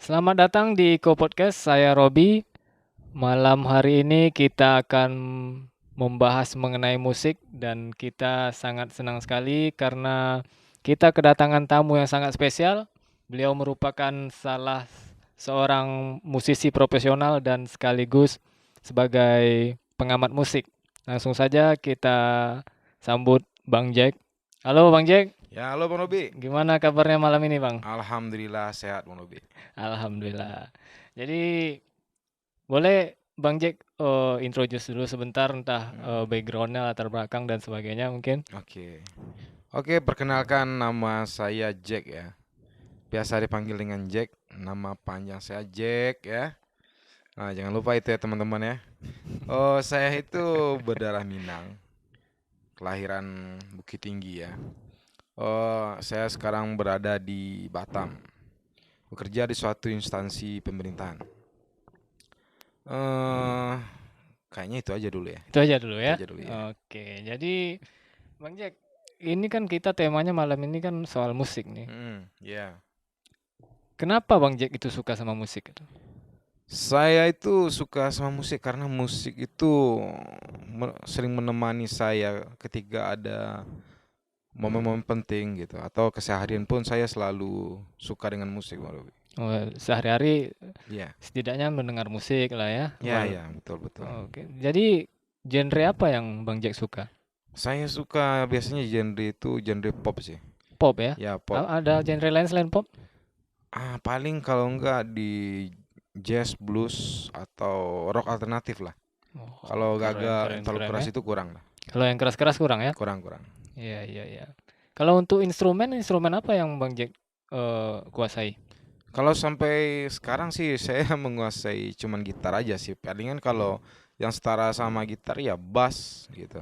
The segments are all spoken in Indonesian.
Selamat datang di Iko Podcast, saya Robi. Malam hari ini kita akan membahas mengenai musik dan kita sangat senang sekali karena kita kedatangan tamu yang sangat spesial. Beliau merupakan salah seorang musisi profesional dan sekaligus sebagai pengamat musik. Langsung saja kita sambut Bang Jack. Halo Bang Jack, Ya, halo Bang Robi. gimana kabarnya malam ini Bang? Alhamdulillah sehat Bang Robi. Alhamdulillah. Jadi boleh Bang Jack introduce dulu sebentar entah backgroundnya, latar belakang dan sebagainya mungkin. Oke, perkenalkan nama saya Jack ya. Biasa dipanggil dengan Jack. Nama panjang saya Jack ya. Nah, jangan lupa itu ya teman-teman ya. Saya itu berdarah Minang. Kelahiran Bukit Tinggi ya. Saya sekarang berada di Batam. Bekerja di suatu instansi pemerintahan. Kayaknya itu aja dulu ya. Itu aja dulu ya. Itu aja dulu ya. Oke, jadi Bang Jack, ini kan kita temanya malam ini kan soal musik nih. Ya. Kenapa Bang Jack itu suka sama musik itu? Saya itu suka sama musik karena musik itu sering menemani saya ketika ada momen-momen penting gitu, atau keseharian pun saya selalu suka dengan musik, Bang Robi. Sehari-hari Iya. setidaknya mendengar musik lah ya. Ya, betul. Oke, jadi genre apa yang Bang Jack suka? Saya suka biasanya genre pop sih. Pop ya? Ya, pop. Ada genre lain selain pop? Paling kalau enggak di jazz, blues atau rock alternatif lah. Kalau gagal terlalu keras ya. itu kurang lah. Kalau yang keras-keras kurang ya? Kurang. Iya. Kalau untuk instrumen apa yang Bang Jack kuasai? Kalau sampai sekarang sih saya menguasai cuman gitar aja sih. Palingan kalau yang setara sama gitar ya bass gitu.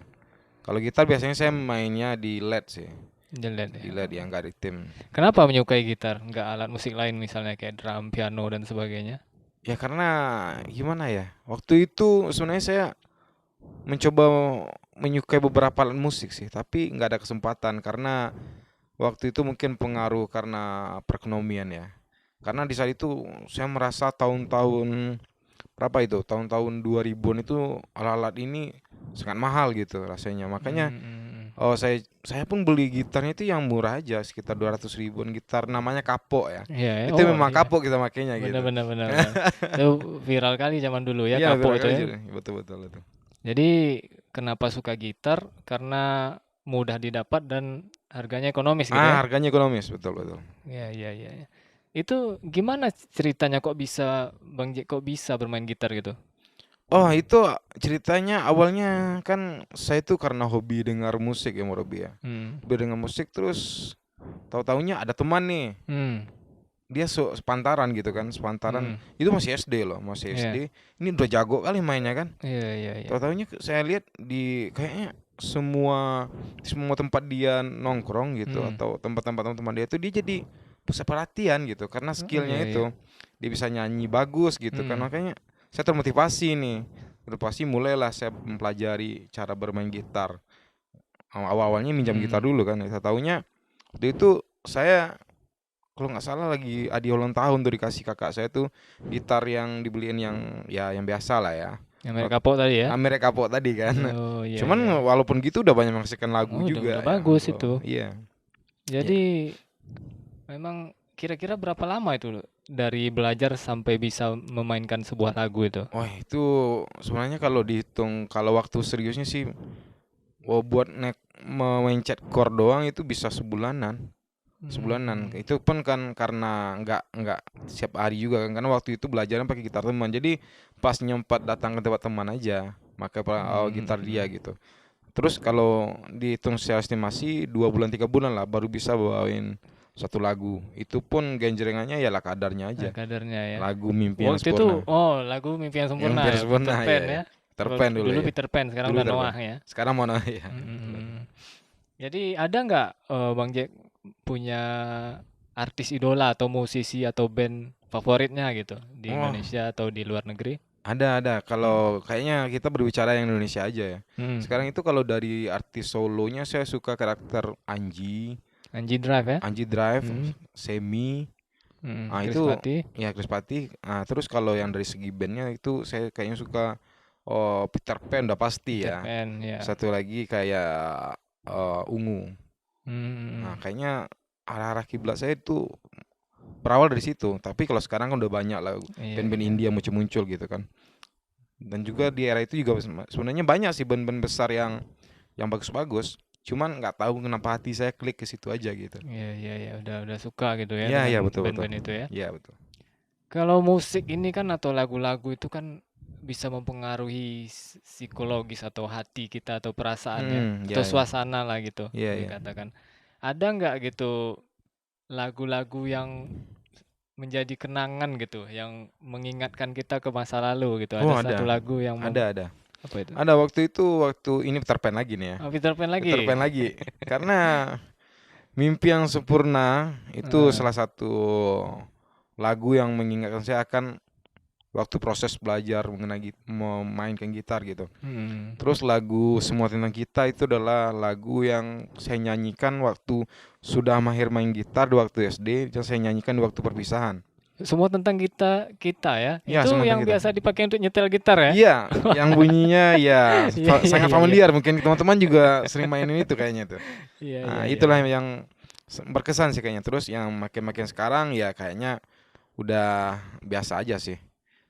Kalau gitar biasanya saya mainnya di LED sih. Di LED Di ya. LED yang enggak di tim. Kenapa menyukai gitar? Nggak alat musik lain misalnya kayak drum, piano dan sebagainya? Ya karena gimana ya? Waktu itu sebenarnya saya mencoba menyukai beberapa alat musik sih, tapi nggak ada kesempatan karena waktu itu mungkin pengaruh karena perekonomian ya. Karena di saat itu saya merasa tahun-tahun berapa itu? Tahun-tahun 2000-an itu alat-alat ini sangat mahal gitu rasanya. Makanya saya pun beli gitarnya itu yang murah aja, sekitar 200 ribuan, gitar namanya kapok ya. Iya, Itu memang kapok kita makainya gitu. Benar. Itu viral kali zaman dulu ya, Iya, kapok itu ya. betul itu. Jadi kenapa suka gitar? Karena mudah didapat dan harganya ekonomis gitu ya? Harganya ekonomis, betul. Iya. Itu gimana ceritanya kok bisa Bang Jack kok bisa bermain gitar gitu? Itu ceritanya awalnya kan saya itu karena hobi dengar musik ya, Robi ya. Hobi dengar musik terus tahu-taunya ada teman nih. Dia sepantaran gitu kan, itu masih SD loh, masih SD. Ini udah jago kali mainnya kan. Iya. Tahu-taunya saya lihat di kayaknya semua tempat dia nongkrong gitu atau tempat-tempat teman dia itu dia jadi pusat perhatian gitu karena skillnya itu. Dia bisa nyanyi bagus gitu kan, makanya saya termotivasi nih. Mulailah saya mempelajari cara bermain gitar. Awalnya minjam gitar dulu kan. Saya tahunya waktu itu saya kalau nggak salah lagi adi ulang tahun tuh dikasih kakak saya tuh gitar yang dibeliin yang biasa lah ya. Yang merek kapok tadi ya? Merek kapok tadi kan. Iya. Cuman walaupun gitu udah banyak menghasilkan lagu Udah juga. bagus itu. Iya. Jadi memang kira-kira berapa lama itu dari belajar sampai bisa memainkan sebuah lagu itu? Itu sebenarnya kalau dihitung kalau waktu seriusnya sih buat mencet chord doang itu bisa sebulanan. Itu pun kan karena nggak setiap hari juga kan, karena waktu itu belajarnya pakai gitar teman, jadi pas nyempat datang ke tempat teman aja pakai gitar dia gitu. Terus kalau dihitung secara estimasi 2 bulan 3 bulan lah baru bisa bawain satu lagu. Itu pun genjrengannya ya lah kadarnya aja. Kadarnya ya. Lagu Mimpi yang Waktu Sempurna. itu lagu Mimpi yang Sempurna. Mimpi yang Sempurna, Peter Pan ya. ya. Peter Pan dulu ya. Peter Pan, sekarang Dulu udah Peter Noah Pan. ya. Sekarang Noah ya. Jadi ada nggak Bang Jack punya artis idola atau musisi atau band favoritnya gitu di Indonesia atau di luar negeri? Ada. Hmm. Kalau kayaknya kita berbicara yang Indonesia aja ya. Hmm. Sekarang itu kalau dari artis solonya saya suka karakter Anji Drive ya. Anji Drive, Hmm. Semi. Ah Chris itu Pati. ya Chris Pati. Terus kalau yang dari segi bandnya itu saya kayaknya suka Peter Pan udah pasti Peter ya. Pan ya. Satu lagi kayak Ungu. Nah, Hmm. kayaknya arah-arah kiblat saya itu berawal dari situ. Tapi kalau sekarang kan udah banyak lah Iya, band-band iya. India muncul-muncul gitu kan. Dan juga di era itu juga sebenarnya banyak sih band-band besar yang bagus-bagus. Cuman nggak tahu kenapa hati saya klik ke situ aja gitu. Iya, iya, iya, udah suka gitu ya Iya, iya dengan betul betul. band-band itu ya. Iya betul. Kalau musik ini kan atau lagu-lagu itu kan bisa mempengaruhi psikologis atau hati kita atau perasaan ya, Iya atau iya. suasana lah gitu Iya iya. dikatakan. Ada nggak gitu lagu-lagu yang menjadi kenangan gitu, yang mengingatkan kita ke masa lalu gitu? Oh Ada satu ada. lagu yang Ada. apa itu? Ada waktu ini Peter Pan lagi nih ya. Oh, Peter Pan Peter lagi. Pan lagi. Karena Mimpi yang Sempurna itu Heeh. salah satu lagu yang mengingatkan saya akan waktu proses belajar mengenai memainkan gitar gitu. Hmm. Terus lagu Semua Tentang Kita itu adalah lagu yang saya nyanyikan waktu sudah mahir main gitar di waktu SD dan saya nyanyikan di waktu perpisahan. Semua tentang kita kita ya. Ya, Itu Semua yang Tentang Kita. biasa dipakai untuk nyetel gitar ya? Iya, yang bunyinya ya Iya, iya, sangat iya, iya. familiar. Mungkin teman-teman juga sering mainin itu kayaknya tuh. Iya, iya, Nah, iya, itulah iya. yang berkesan sih kayaknya. Terus yang makin-makin sekarang ya kayaknya udah biasa aja sih.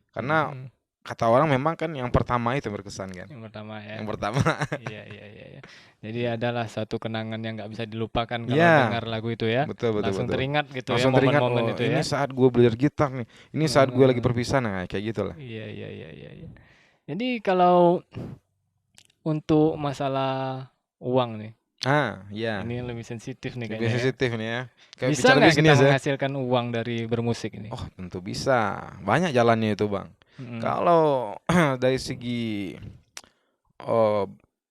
Karena Mhm. kata orang memang kan yang pertama itu berkesan kan. Yang pertama ya. Yang pertama. Iya, iya, iya, iya. Jadi adalah satu kenangan yang nggak bisa dilupakan kalau Iya, dengar lagu itu ya. betul betul Langsung betul. teringat gitu ya Langsung teringat, momen-momen oh itu ini ya. saat gue belajar gitar nih. Ini saat gue lagi Heeh. perpisahan, nah, kayak gitulah. Iya, iya, iya, iya, iya. Jadi kalau untuk masalah uang nih, Ya. ini yang lebih sensitif nih Lebih kayaknya ya. sensitif nih ya. Kayak Bisa bicara nggak kita bisnis ya. menghasilkan uang dari bermusik ini? Oh, tentu bisa. Banyak jalannya itu, Bang. Mm-mm. Kalau dari segi oh,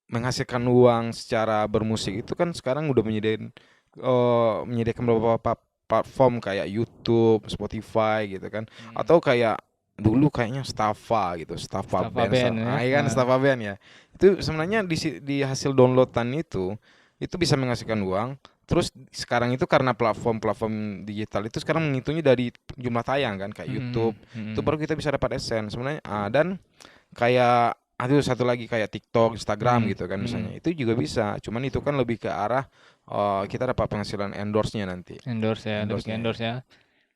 menghasilkan uang secara bermusik itu kan sekarang udah menyediakan beberapa platform kayak YouTube, Spotify gitu kan. Mm. Atau kayak dulu kayaknya Staffa gitu, Staffa Staffa Band. Band ya. Iya kan Staffa Band ya. Itu sebenarnya di hasil downloadan itu bisa menghasilkan uang. Terus sekarang itu karena platform-platform digital itu sekarang menghitungnya dari jumlah tayang kan kayak Mm-mm. YouTube. Itu Mm-mm. baru kita bisa dapat AdSense sebenarnya. Dan kayak aduh satu lagi kayak TikTok, Instagram Mm. gitu kan Mm. misalnya. Itu juga bisa. Cuman itu kan lebih ke arah kita dapat penghasilan endorse-nya nanti. Endorse ya, lebih ke Endorse-nya. endorse ya.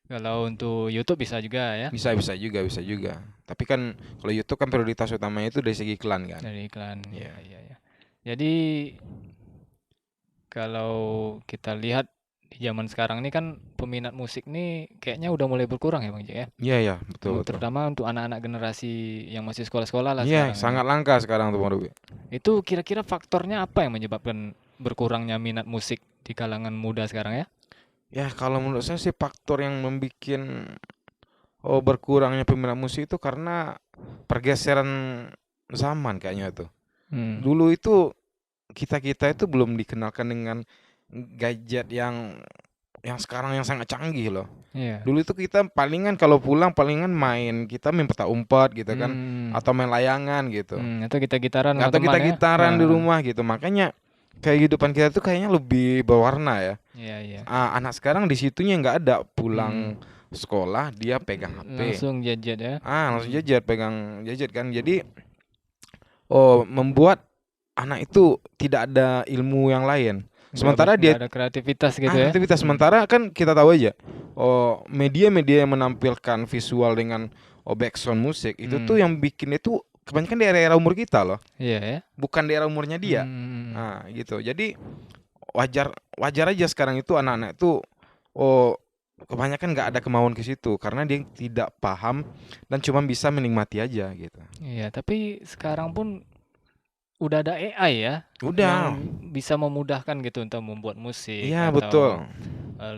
Kalau untuk YouTube bisa juga ya, Bisa bisa juga. Tapi kan kalau YouTube kan prioritas utamanya itu dari segi iklan kan. dari iklan. Iya. Ya, ya, ya. Jadi kalau kita lihat di zaman sekarang ini kan peminat musik nih kayaknya udah mulai berkurang ya Bang Jack ya. Iya ya, betul betul. Terutama untuk anak-anak generasi yang masih sekolah-sekolah lah Iya, sekarang ini. sangat langka sekarang tuh Bang Ruby. Itu kira-kira faktornya apa yang menyebabkan berkurangnya minat musik di kalangan muda sekarang ya? Ya, kalau menurut saya sih faktor yang membuat berkurangnya peminat musik itu karena pergeseran zaman kayaknya tuh. Hmm. Dulu itu kita itu belum dikenalkan dengan gadget yang sekarang yang sangat canggih loh. Iya. Dulu itu kita palingan kalau pulang palingan main kita main peta umpet gitu kan Hmm. atau main layangan gitu. Atau kita gitaran sama Atau teman kita ya? gitaran di Heeh. rumah gitu. Makanya kehidupan kita tuh kayaknya lebih berwarna ya. Iya, iya. Anak sekarang di situnya nggak ada pulang sekolah dia pegang HP. Langsung gadget ya. Langsung pegang gadget kan. Jadi membuat anak itu tidak ada ilmu yang lain. Sementara dia Nggak ada kreativitas gitu ya. aktivitas sementara kan kita tahu aja. Media-media yang menampilkan visual dengan background musik itu tuh yang bikin itu kebanyakan di era-era umur kita loh. Iya ya. Bukan di era umurnya dia. Nah, gitu. Jadi wajar aja sekarang itu anak-anak itu kebanyakan nggak ada kemauan ke situ karena dia tidak paham dan cuma bisa menikmati aja gitu. Iya, tapi sekarang pun udah ada AI ya Udah. yang bisa memudahkan gitu untuk membuat musik Iya, atau betul.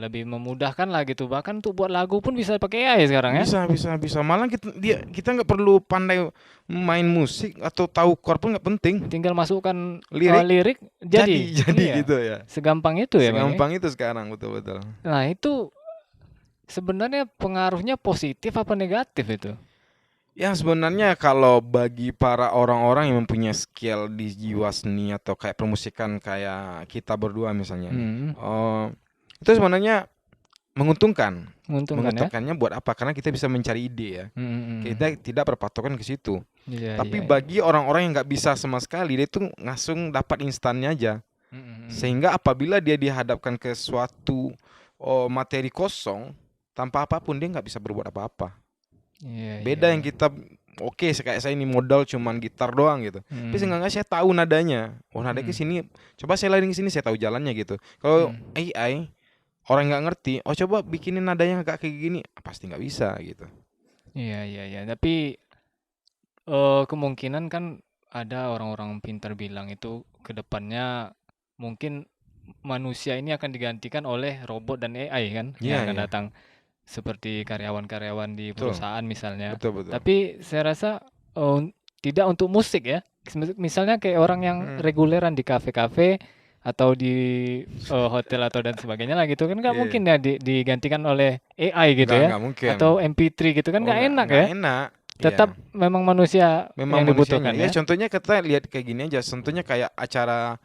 lebih memudahkan lah gitu. Bahkan untuk buat lagu pun bisa pakai AI sekarang ya. Bisa. Malah kita nggak perlu pandai main musik atau tahu chord pun nggak penting. Tinggal masukkan Lirik lirik jadi. jadi Iya. gitu ya. Segampang itu ya, Bang. Segampang itu sekarang betul-betul. Nah, itu sebenarnya pengaruhnya positif apa negatif itu? Ya sebenarnya kalau bagi para orang-orang yang mempunyai skill di jiwa seni atau kayak permusikan kayak kita berdua misalnya nih, Hmm, itu sebenarnya menguntungkan. menguntungkan ya. Menguntungkannya buat apa? Karena kita bisa mencari ide ya. Hmm. Kita tidak berpatokan ke situ. Iya, Tapi iya, iya. bagi orang-orang yang nggak bisa sama sekali, dia tuh langsung dapat instannya aja. Hmm. Sehingga apabila dia dihadapkan ke suatu materi kosong, tanpa apapun dia nggak bisa berbuat apa-apa. Iya, iya, Beda yang iya. kita, oke kayak saya ini modal cuman gitar doang gitu. Tapi Hmm. seenggaknya saya tahu nadanya. Oh nadanya ke Hmm. sini, coba saya lain ke sini saya tahu jalannya gitu. Kalau Hmm. AI orang nggak ngerti, oh coba bikinin nadanya agak kayak gini, pasti nggak bisa gitu. Iya, iya, iya. Tapi kemungkinan kan ada orang-orang pintar bilang itu ke depannya mungkin manusia ini akan digantikan oleh robot dan AI kan yang Iya akan iya, datang seperti karyawan-karyawan di betul perusahaan misalnya. betul betul. Tapi saya rasa tidak untuk musik ya. Misalnya kayak orang yang Hmm, reguleran di kafe-kafe atau di hotel atau dan sebagainya lah gitu kan nggak iya. mungkin ya digantikan oleh AI gitu ya Nggak mungkin. atau MP3 gitu kan Oh nggak enak nggak ya. enak. Iya. Tetap memang manusia Memang yang manusianya. dibutuhkan Ya ya. contohnya kita lihat kayak gini aja. Contohnya kayak acara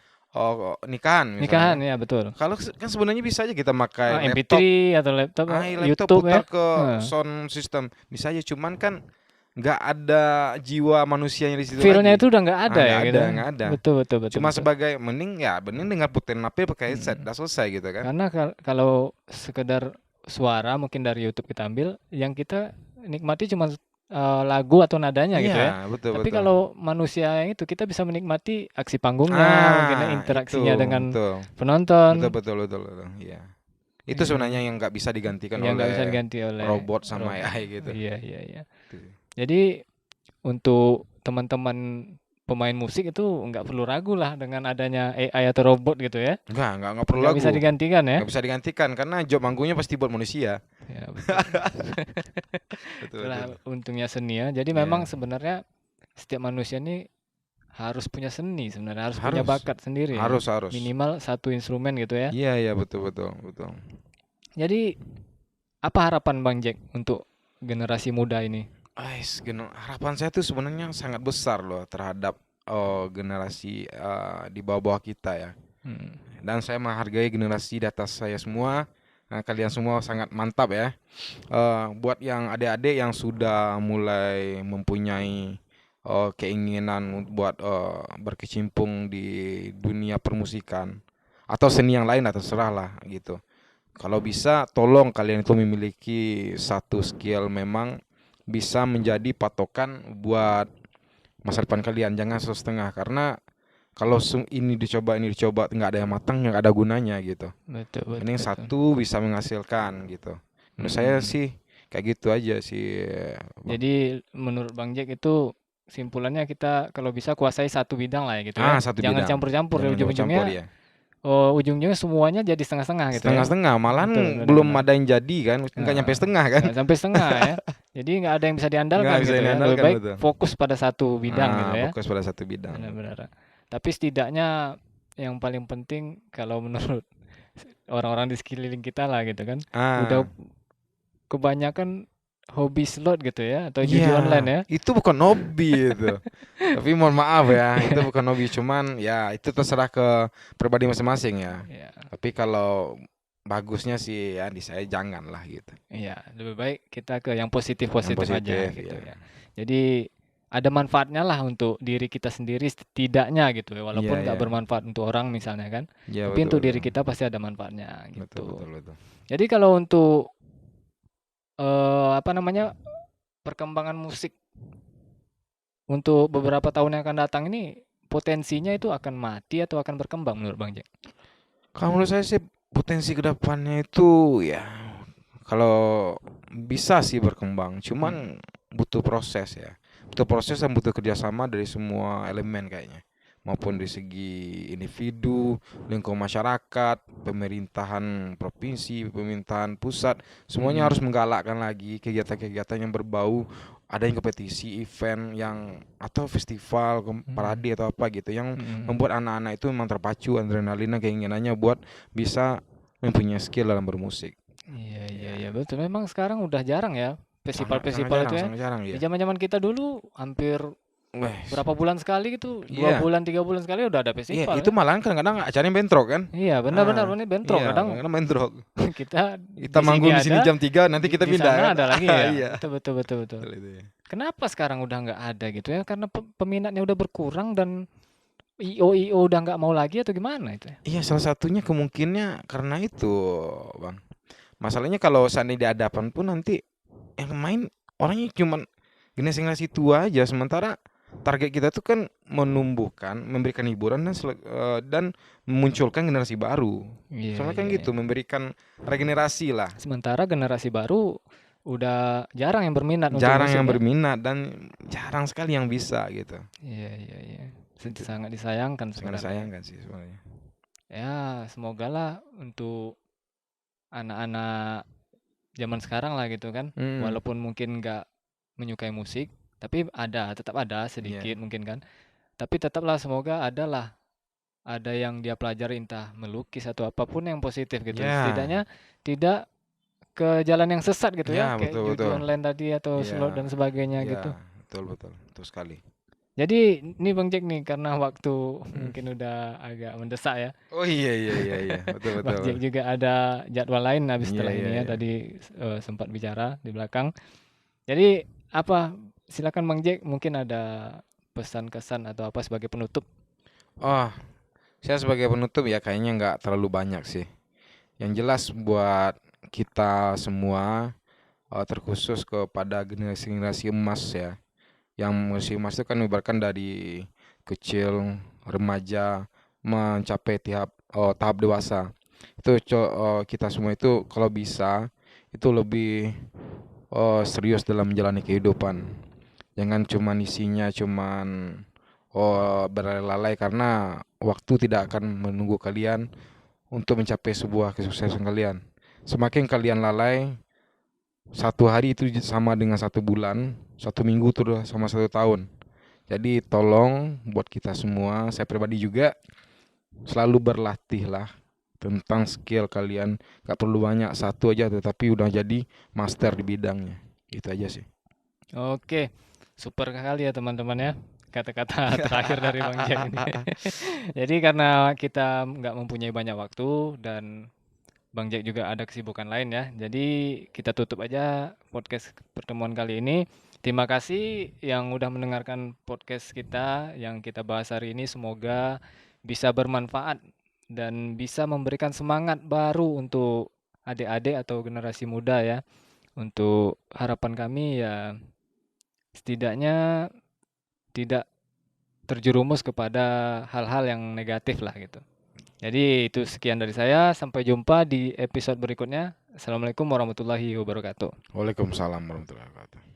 nikahan misalnya Nikahan kan. ya betul. Kalau kan sebenarnya bisa aja kita pakai laptop. MP3 atau laptop, Laptop YouTube ya. putar ke Heeh. sound system. Bisa aja. Cuman kan nggak ada jiwa manusianya di situ Feel-nya lagi. itu udah nggak ada ya Nggak gitu. ada, nggak ada. Betul, betul, betul, Cuma betul. sebagai mending dengar puterin HP pakai headset, Mm. udah selesai gitu kan. Karena kalau sekedar suara mungkin dari YouTube kita ambil, yang kita nikmati cuma lagu atau nadanya Iya, gitu ya. betul Tapi betul. kalau manusia yang itu kita bisa menikmati aksi panggungnya, mungkin ya, Itu interaksinya dengan betul. Betul penonton betul betul betul. Iya. Itu sebenarnya yang yang nggak bisa digantikan yang nggak bisa oleh diganti oleh robot sama robot. AI gitu. Iya, iya, iya. Gitu. Jadi untuk teman-teman pemain musik itu nggak perlu ragu lah dengan adanya AI atau robot gitu ya. Nggak perlu Nggak bisa lagu. digantikan ya. Nggak bisa digantikan karena job manggungnya pasti buat manusia. Ya betul. Betul Itulah betul. untungnya seni ya. Jadi memang Ya, sebenarnya setiap manusia ini harus punya seni sebenarnya, harus punya harus. bakat sendiri ya. Harus. Minimal satu instrumen gitu ya. Iya iya betul betul betul. Jadi apa harapan Bang Jack untuk generasi muda ini? Harapan saya tuh sebenarnya sangat besar loh terhadap generasi di bawah-bawah kita ya. Hmm. Dan saya menghargai generasi di atas saya semua. Nah, kalian semua sangat mantap ya. Buat yang adik-adik yang sudah mulai mempunyai keinginan buat berkecimpung di dunia permusikan atau seni yang lain lah terserah lah gitu. Kalau bisa tolong kalian itu memiliki satu skill memang bisa menjadi patokan buat masa depan kalian. Jangan setengah karena kalau ini dicoba nggak ada yang matang nggak ada gunanya gitu. Betul, betul, Mending betul. satu bisa menghasilkan gitu. Menurut saya Hmm. sih kayak gitu aja sih, Bang. Jadi menurut Bang Jack itu simpulannya kita kalau bisa kuasai satu bidang lah ya gitu ya. Satu Jangan bidang. campur-campur ya Jangan campur ujung-ujungnya. ya. Oh, ujung-ujungnya semuanya jadi setengah-setengah gitu ya. Setengah-setengah, Betul, malahan belum benar-benar. ada yang jadi kan, nggak nyampe Heeh. setengah kan. Nggak sampai setengah ya. Jadi nggak ada yang bisa Nggak diandalkan bisa gitu ya. Lebih diandalkan baik betul. fokus pada satu bidang gitu ya. Fokus pada satu bidang. Benar-benar. Tapi setidaknya yang paling penting kalau menurut orang-orang di sekeliling kita lah gitu kan, udah Ah, kebanyakan hobi slot gitu ya atau judi online iya, ya. itu bukan hobi itu. Tapi mohon maaf ya, itu bukan hobi, cuman ya itu terserah ke pribadi masing-masing ya. Ya, Tapi kalau bagusnya sih ya di saya jangan lah gitu. iya, lebih baik kita ke yang Yang positif-positif aja positif gitu ya. ya. Jadi ada manfaatnya lah untuk diri kita sendiri setidaknya gitu ya, Iya walaupun nggak iya. bermanfaat untuk orang misalnya kan. Iya Tapi betul untuk betul. diri kita pasti ada manfaatnya Betul gitu. betul betul. Jadi kalau untuk apa namanya perkembangan musik untuk beberapa tahun yang akan datang ini potensinya itu akan mati atau akan berkembang menurut Bang Jack? Kalau menurut saya sih potensi kedepannya itu ya kalau bisa sih berkembang, Hmm. cuman butuh proses ya. Butuh proses dan butuh kerjasama dari semua elemen kayaknya. Maupun dari segi individu, lingkungan masyarakat, pemerintahan provinsi, pemerintahan pusat, semuanya Mm-mm. harus menggalakkan lagi kegiatan-kegiatan yang berbau ada yang kompetisi, event yang atau festival, Mm-mm. parade atau apa gitu yang Mm-mm. membuat anak-anak itu memang terpacu adrenalin keinginannya buat bisa mempunyai skill dalam bermusik. Iya, iya, Ya. iya betul. Memang sekarang udah jarang ya Sangat festival-festival itu jarang, ya. sangat jarang Di ya. zaman-zaman kita dulu hampir Weh, berapa bulan sekali gitu, 2 iya. bulan, 3 bulan sekali udah ada Iya, festival itu ya. malahan kadang-kadang acaranya bentrok kan? Iya, benar-benar Ah, ini bentrok iya, kadang kadang-kadang bentrok. kita Kita di sini manggung di sini ada, jam 3, nanti kita di pindah kan? sana ada lagi ya. Iya. Betul betul betul betul. Betul itu ya. Kenapa sekarang udah nggak ada gitu ya? Karena peminatnya udah berkurang dan IO udah nggak mau lagi atau gimana itu ya? Iya, salah satunya kemungkinannya karena itu, Bang. Masalahnya kalau seandainya diadapan pun nanti yang main orangnya cuman generasi-generasi tua aja, sementara target kita tuh kan menumbuhkan, memberikan hiburan dan memunculkan generasi baru. Iya Soalnya kan iya gitu, iya. memberikan regenerasi lah. Sementara generasi baru udah jarang yang berminat untuk Jarang musik yang ya. berminat dan jarang sekali yang bisa gitu. Iya iya iya. Itu Sangat disayangkan sangat sebenarnya. disayangkan sih sebenarnya. Ya, semoga lah untuk anak-anak zaman sekarang lah gitu kan. Hmm, Walaupun mungkin nggak menyukai musik, tapi tetap ada iya. sedikit mungkin kan. Tapi tetaplah semoga ada yang dia pelajari entah melukis atau apapun yang positif gitu. Ya, Setidaknya tidak ke jalan yang sesat gitu ya, ya kayak betul judi betul. online tadi atau slot dan Iya, sebagainya gitu. iya, betul betul, betul sekali. Jadi ini Bang Jack nih karena waktu Hmm. mungkin udah agak mendesak ya. Oh iya iya iya iya, betul betul. Bang Jack juga ada jadwal lain habis Iya setelah iya ini ya iya. tadi sempat bicara di belakang. Jadi apa silakan Bang Jack mungkin ada pesan kesan atau apa sebagai penutup. Oh, saya sebagai penutup ya kayaknya nggak terlalu banyak sih. Yang jelas buat kita semua, terkhusus kepada generasi-generasi emas ya. Yang generasi emas itu kan ibaratkan dari kecil, remaja, mencapai tahap dewasa. Kita semua itu kalau bisa itu lebih serius dalam menjalani kehidupan. Jangan cuman isinya berlalai karena waktu tidak akan menunggu kalian untuk mencapai sebuah kesuksesan kalian. Semakin kalian lalai, satu hari itu sama dengan 1 bulan, 1 minggu itu udah sama 1 tahun. Jadi tolong buat kita semua, saya pribadi juga selalu berlatihlah tentang skill kalian. Gak perlu banyak, satu aja tetapi udah jadi master di bidangnya. Itu aja sih. Oke, super sekali ya teman-teman ya kata-kata terakhir dari Bang Jack ini. Jadi karena kita nggak mempunyai banyak waktu dan Bang Jack juga ada kesibukan lain ya. Jadi kita tutup aja podcast pertemuan kali ini. Terima kasih yang udah mendengarkan podcast kita yang kita bahas hari ini. Semoga bisa bermanfaat dan bisa memberikan semangat baru untuk adik-adik atau generasi muda ya. Untuk harapan kami ya setidaknya tidak terjerumus kepada hal-hal yang negatif lah gitu. Jadi itu sekian dari saya. Sampai jumpa di episode berikutnya. Assalamualaikum warahmatullahi wabarakatuh. Waalaikumsalam warahmatullahi wabarakatuh.